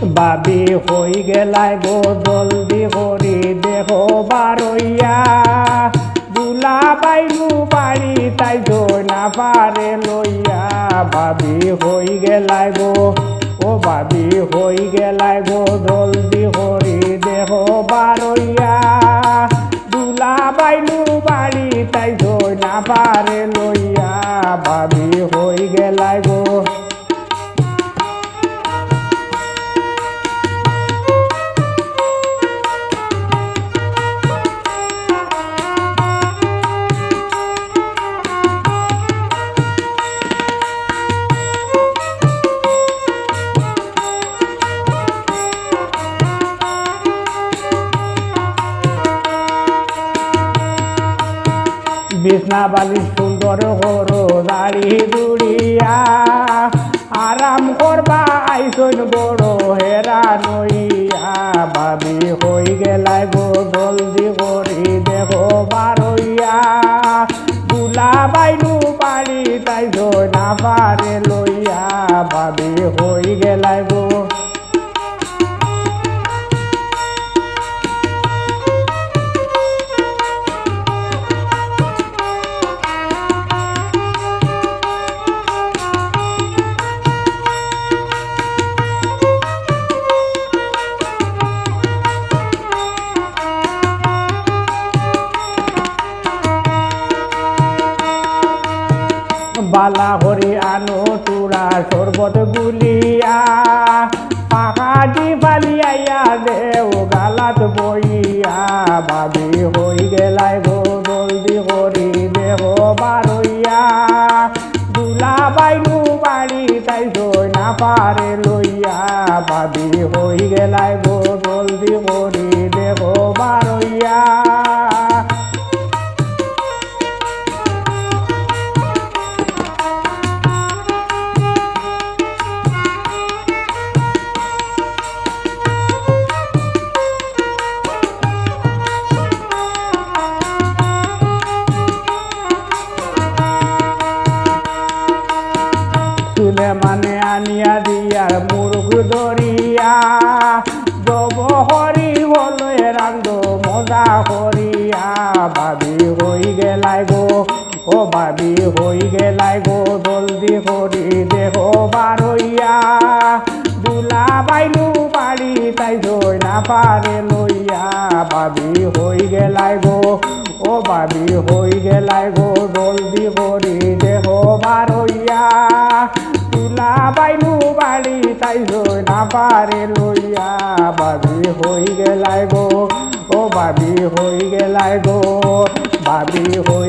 বাবি হই গেলাই গো জলদি করি দেখো বারইয়া দুলা বাইনু বাড়ি তাই জয় না পারে লইয়া বাবি হই গেলাই গো ও বাবি হই গেলাই গো জলদি করি দেখো বারইয়া দুলা বাইনু বাড়ি তাই জয় না পারে লইয়া বাবি হই গেলাই গো বিছনা বালি সুন্দর হরো দাড়ি দুড়িয়া আরাম করবা আইসন বড় হেরা নইয়া বাবি হই গেলাই গো জলদি করি দেখো বারইয়া দুলা বাইনু বাড়ি তাই জয় না পারে লইয়া বাবি হই গেলাই গো বালা হরি আনো তুরা শরবত গুলিয়া পাহাড়ি ফালিয়াইয়া দেও গালাত বইয়া বাবি হই গেলাই গো জলদি করি দেহ বারইয়া দুলা বাইনু বাড়ি তাই জয় না পারে লইয়া বাবি হই গেলাই গো জলদি করি দেহ বারইয়া সুলেমানে আনিয়া দিয়ার মুরগ ধরিয়া জব হরি হলো রান্দ মজা করিয়া বাবি হই গেলাই গো ও বাবি হই গেলাই গো জলদি করি দেখো বারইয়া দুলা বাইনু বাড়ি তাই জয় না পারে লইয়া বাবি হই গেলাই গো ও বাবি হই গেলাই গো জলদি করি দেখো বারইয়া দুলা বাইনু বাড়ি তাই জয় না পারে লইয়া বাবি হই গেলাই গো ও বাবি হই গেলাই গো বাবি হই